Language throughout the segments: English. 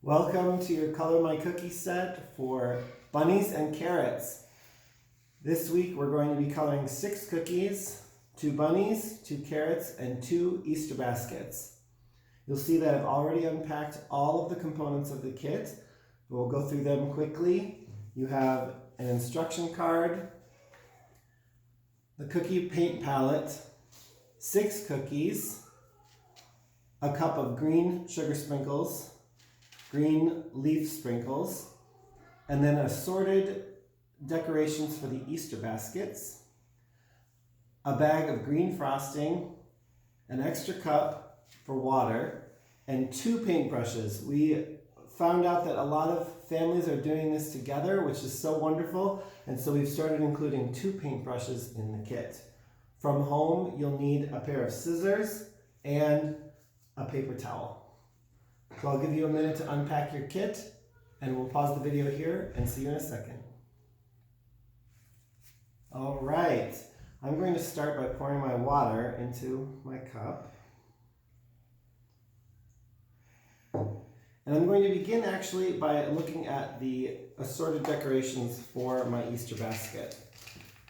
Welcome to your Color My Cookie set for bunnies and carrots. This week we're going to be coloring 6 cookies, 2 bunnies, 2 carrots, and 2 Easter baskets. You'll see that I've already unpacked all of the components of the kit. We'll go through them quickly. You have an instruction card, the cookie paint palette, 6 cookies, a cup of green sugar sprinkles, green leaf sprinkles, and then assorted decorations for the Easter baskets, a bag of green frosting, an extra cup for water, and 2 paintbrushes. We found out that a lot of families are doing this together, which is so wonderful, and so we've started including 2 paintbrushes in the kit. From home, you'll need a pair of scissors and a paper towel. So I'll give you a minute to unpack your kit, and we'll pause the video here and see you in a second. All right, I'm going to start by pouring my water into my cup. And I'm going to begin actually by looking at the assorted decorations for my Easter basket.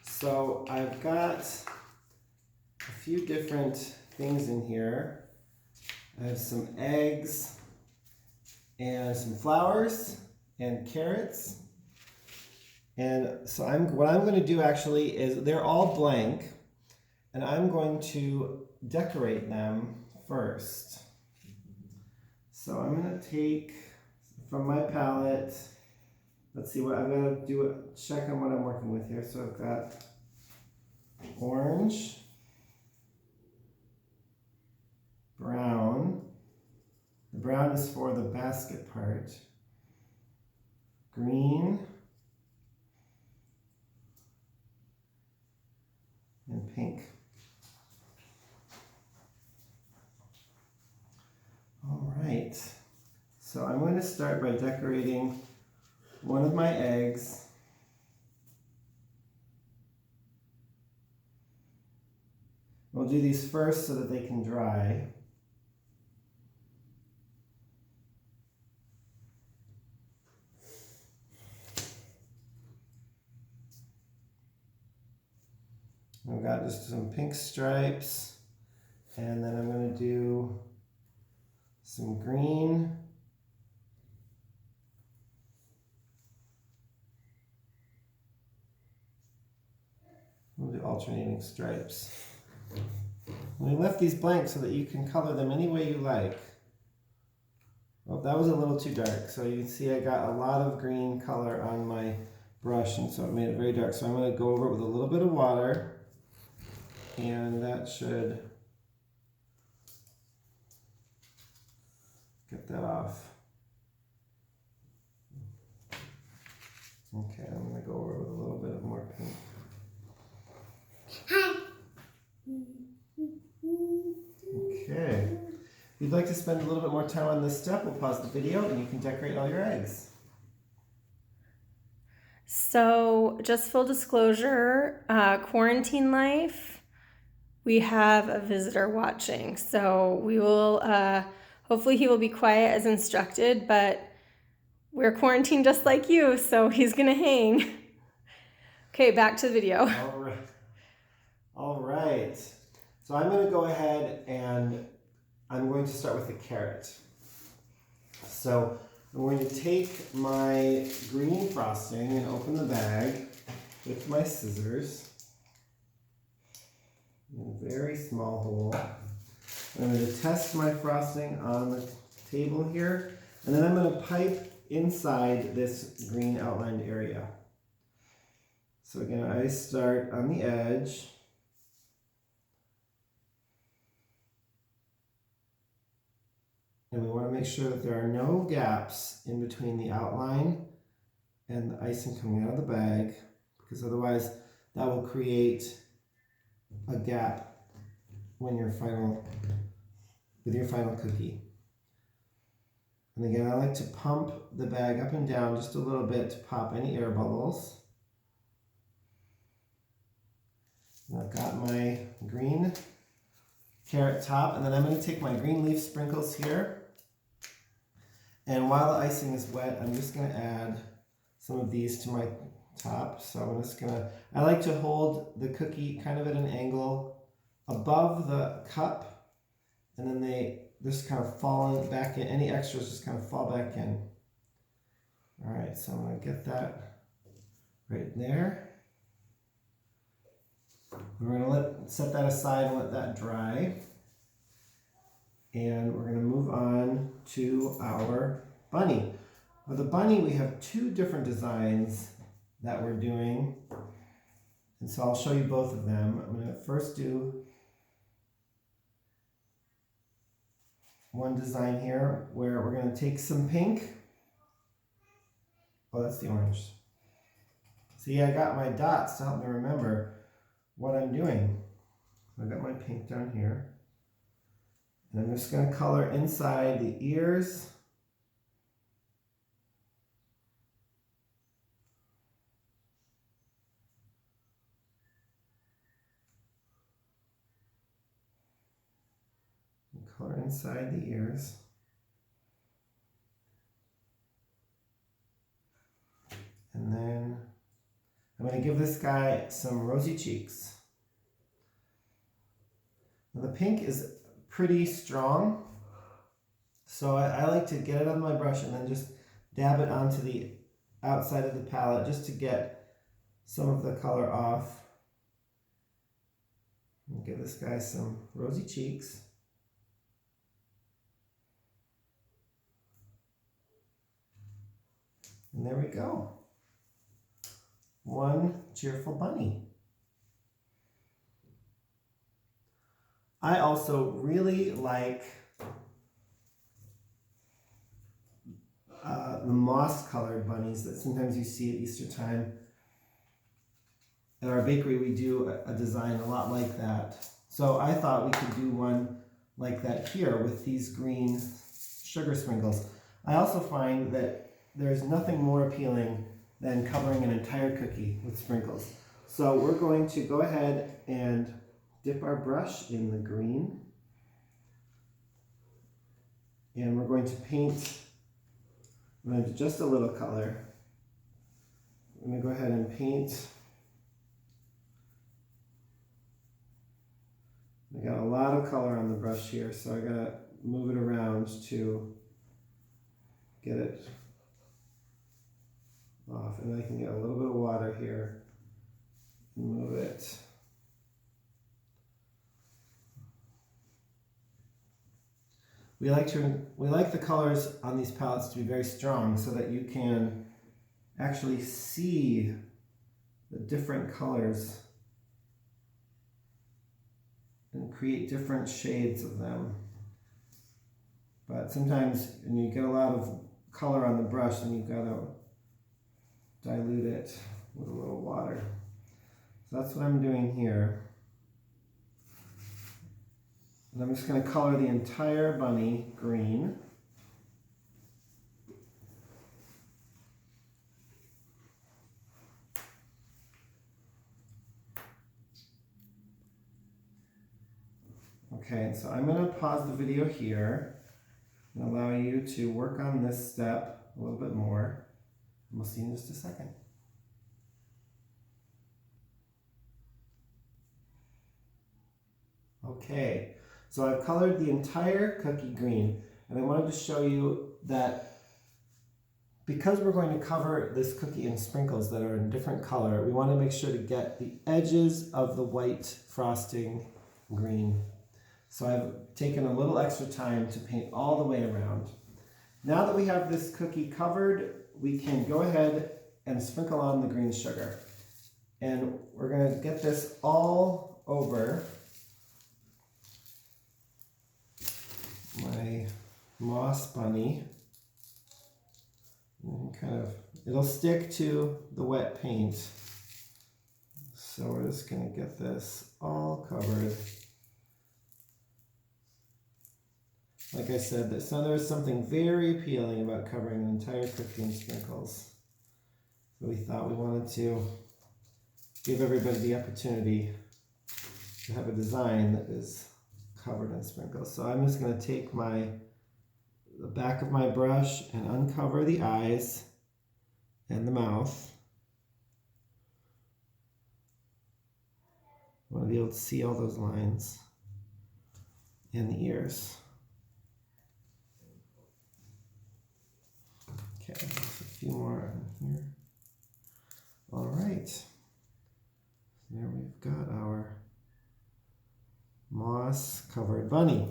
So I've got a few different things in here. I have some eggs, and some flowers and carrots. And so what I'm going to do actually is they're all blank, and I'm going to decorate them first. So I'm going to take from my palette, let's see what I'm going to do, check on what I'm working with here. So I've got orange, brown. The brown is for the basket part. Green. And pink. All right. So I'm going to start by decorating one of my eggs. We'll do these first so that they can dry. I've got just some pink stripes, and then I'm going to do some green. We'll do alternating stripes. We left these blank so that you can color them any way you like. Well, that was a little too dark, so you can see I got a lot of green color on my brush, and so it made it very dark. So I'm going to go over it with a little bit of water. And that should get that off. Okay, I'm going to go over with a little bit of more pink. Hi. Okay. If you'd like to spend a little bit more time on this step, we'll pause the video and you can decorate all your eggs. So just full disclosure, quarantine life, we have a visitor watching. So we will, hopefully he will be quiet as instructed, but we're quarantined just like you, so he's gonna hang. Okay, back to the video. All right. So I'm gonna go ahead and I'm going to start with the carrot. So I'm going to take my green frosting and open the bag with my scissors. A very small hole. I'm going to test my frosting on the table here, and then I'm going to pipe inside this green outlined area. So again, I start on the edge. And we want to make sure that there are no gaps in between the outline and the icing coming out of the bag, because otherwise that will create a gap when with your final cookie. And again, I like to pump the bag up and down just a little bit to pop any air bubbles. And I've got my green carrot top, and then I'm going to take my green leaf sprinkles here, And while the icing is wet, I'm just going to add some of these to my top. So I'm just going to, I like to hold the cookie kind of at an angle above the cup, and then they just kind of fall back in. Any extras just kind of fall back in. All right, so I'm going to get that right there. We're going to set that aside and let that dry. And we're going to move on to our bunny. For the bunny, we have two different designs that we're doing. And so I'll show you both of them. I'm going to first do one design here where we're going to take some pink. Oh, that's the orange. See, I got my dots to help me remember what I'm doing. I've got my pink down here. And I'm just going to color inside the ears. And color inside the ears. And then I'm going to give this guy some rosy cheeks. Now the pink is pretty strong, so I like to get it on my brush and then just dab it onto the outside of the palette just to get some of the color off. And give this guy some rosy cheeks. And there we go. One cheerful bunny. I also really like the moss-colored bunnies that sometimes you see at Easter time. At our bakery, we do a design a lot like that. So I thought we could do one like that here with these green sugar sprinkles. I also find that there's nothing more appealing than covering an entire cookie with sprinkles. So we're going to go ahead and dip our brush in the green, and we're going to paint. I'm going to do just a little color. I'm going to go ahead and paint. I got a lot of color on the brush here, so I got to move it around to get it off, and I can get a little bit of water here and move it. We like the colors on these palettes to be very strong so that you can actually see the different colors and create different shades of them. But sometimes when you get a lot of color on the brush, then you've got to dilute it with a little water. So that's what I'm doing here. And I'm just going to color the entire bunny green. Okay, so I'm going to pause the video here and allow you to work on this step a little bit more. And we'll see you in just a second. Okay. So I've colored the entire cookie green, and I wanted to show you that because we're going to cover this cookie in sprinkles that are in different color, we want to make sure to get the edges of the white frosting green. So I've taken a little extra time to paint all the way around. Now that we have this cookie covered, we can go ahead and sprinkle on the green sugar. And we're going to get this all over my moss bunny. And it'll stick to the wet paint. So we're just going to get this all covered. Like I said, there's something very appealing about covering an entire cookie in sprinkles. So we thought we wanted to give everybody the opportunity to have a design that is covered in sprinkles. So I'm just going to take the back of my brush and uncover the eyes and the mouth. I want to be able to see all those lines and the ears. Okay, just a few more on here. All right. There we've got our moss covered bunny.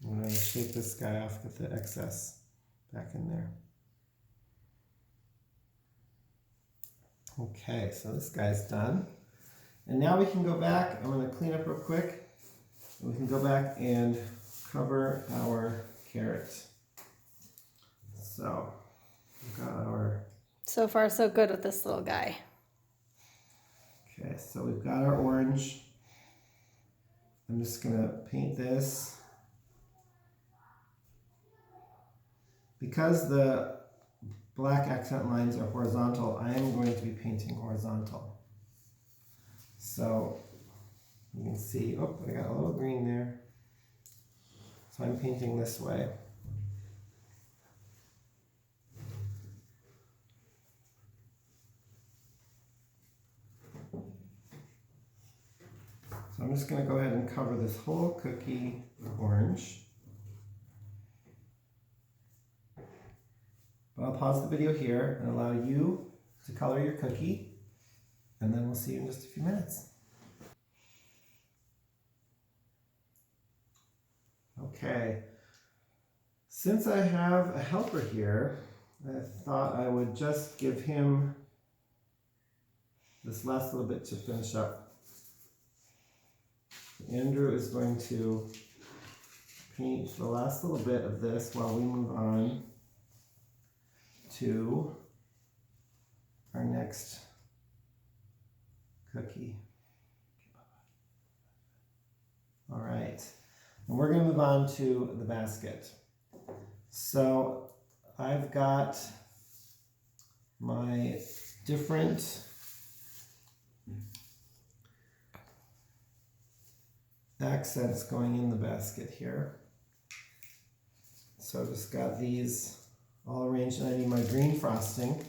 I'm going to shake this guy off with the excess back in there. Okay, so this guy's done. And now we can go back. I'm going to clean up real quick. And we can go back and cover our carrot. So we've got our... So far, so good with this little guy. Okay, so we've got our orange. I'm just going to paint this. Because the black accent lines are horizontal, I am going to be painting horizontal. So you can see, oh, I got a little green there. So I'm painting this way. So I'm just going to go ahead and cover this whole cookie with orange. But I'll pause the video here and allow you to color your cookie, and then we'll see you in just a few minutes. Okay, since I have a helper here, I thought I would just give him this last little bit to finish up. Andrew is going to paint the last little bit of this while we move on to our next cookie. All right, and we're going to move on to the basket. So I've got my different accents going in the basket here. So I've just got these all arranged, and I need my green frosting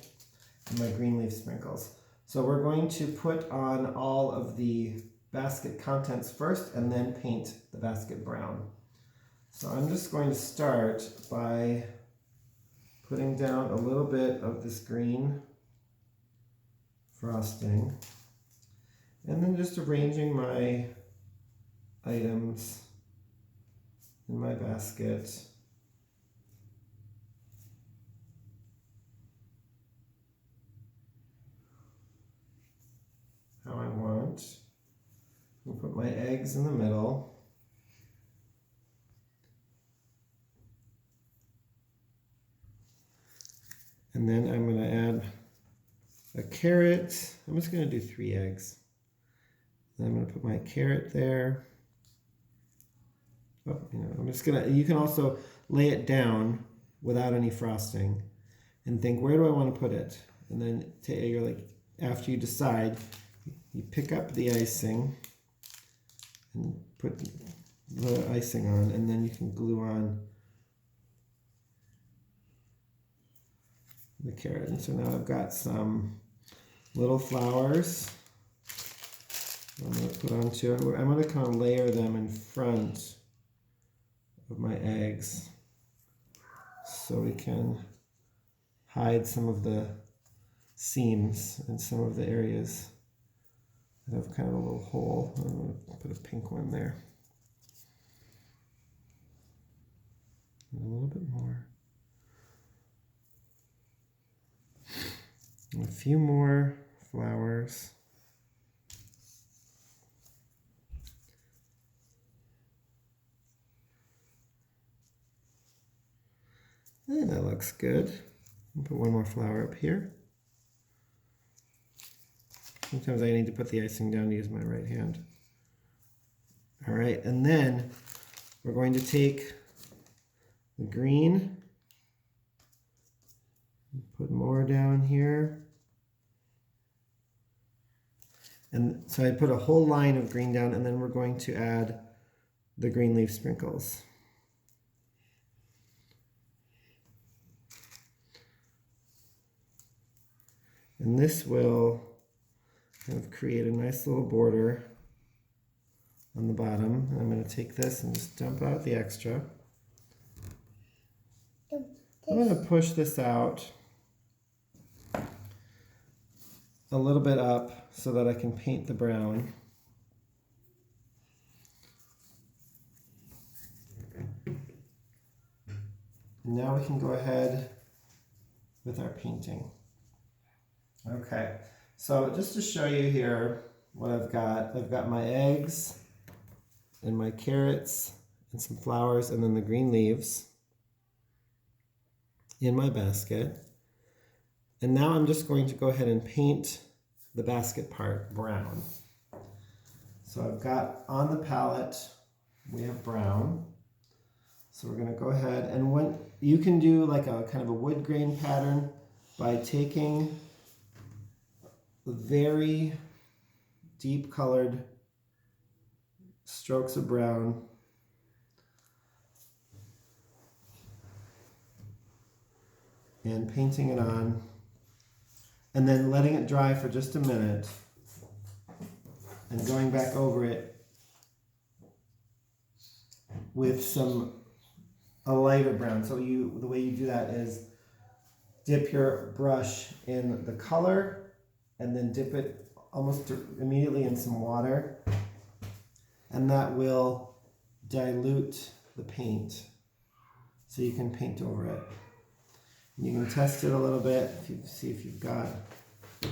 and my green leaf sprinkles. So we're going to put on all of the basket contents first and then paint the basket brown. So I'm just going to start by putting down a little bit of this green frosting and then just arranging my items in my basket how I want. I'll put my eggs in the middle. And then I'm going to add a carrot. I'm just going to do 3 eggs. Then I'm going to put my carrot there. Oh, I'm just going to, you can also lay it down without any frosting and think, where do I want to put it? And then you're like, after you decide, you pick up the icing and put the icing on, and then you can glue on the carrot. And so now I've got some little flowers I'm going to put onto it. I'm going to kind of layer them in front of my eggs so we can hide some of the seams and some of the areas that have kind of a little hole. I'm going to put a pink one there. And a little bit more. And a few more flowers. And that looks good. I'll put one more flower up here. Sometimes I need to put the icing down to use my right hand. All right, and then we're going to take the green, put more down here. And so I put a whole line of green down, and then we're going to add the green leaf sprinkles. And this will kind of create a nice little border on the bottom. I'm going to take this and just dump out the extra. I'm going to push this out a little bit up so that I can paint the brown. Now we can go ahead with our painting. Okay, so just to show you here what I've got my eggs and my carrots and some flowers and then the green leaves in my basket. And now I'm just going to go ahead and paint the basket part brown. So I've got on the palette, we have brown. So we're going to go ahead and when you can do like a kind of a wood grain pattern by taking very deep colored strokes of brown and painting it on and then letting it dry for just a minute and going back over it with a lighter brown. So the way you do that is dip your brush in the color and then dip it almost immediately in some water, and that will dilute the paint so you can paint over it. And you can test it a little bit see if you've got the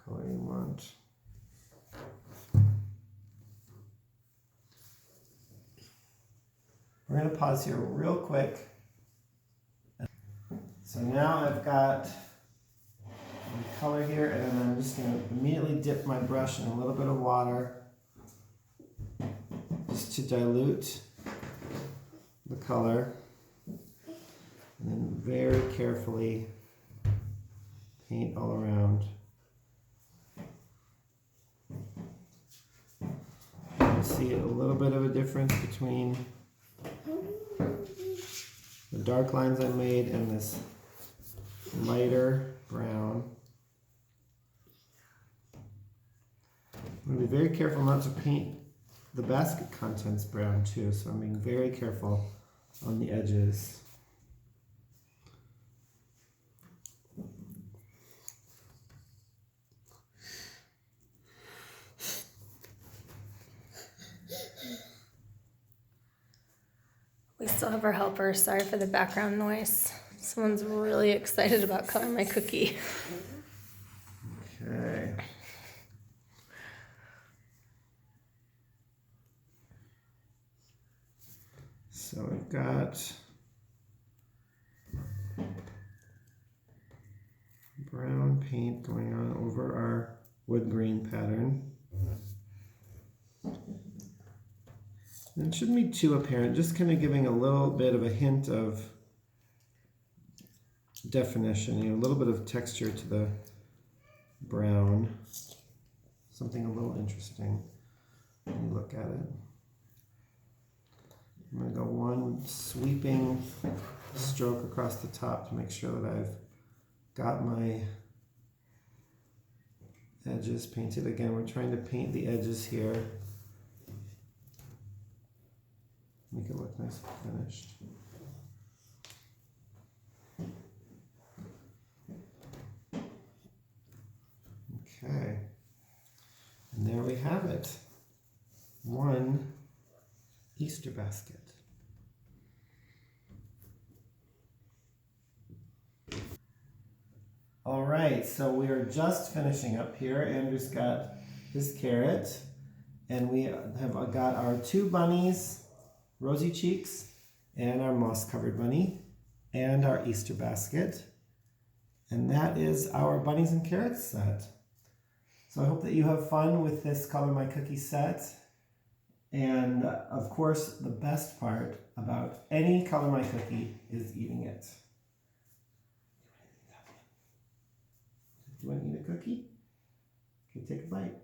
color you want. We're going to pause here real quick. So now I've got my color here, and then I'm just going to immediately dip my brush in a little bit of water just to dilute the color, and then very carefully paint all around. You can see a little bit of a difference between the dark lines I made and this lighter brown. I'm going to be very careful not to paint the basket contents brown too, so I'm being very careful on the edges. We still have our helper. Sorry for the background noise. Someone's really excited about coloring my cookie. Okay. So I've got brown paint going on over our wood grain pattern. And it shouldn't be too apparent, just kind of giving a little bit of a hint of definition, a little bit of texture to the brown. Something a little interesting when you look at it. I'm going to go one sweeping stroke across the top to make sure that I've got my edges painted. Again, we're trying to paint the edges here. Make it look nice and finished. Okay. And there we have it. One Easter basket. All right, so we are just finishing up here. Andrew's got his carrot, and we have got our two bunnies, Rosy Cheeks, and our moss-covered bunny, and our Easter basket. And that is our bunnies and carrots set. So I hope that you have fun with this Color My Cookie set. And of course, the best part about any Color My Cookie is eating it. Do you want to eat a cookie? Okay, take a bite.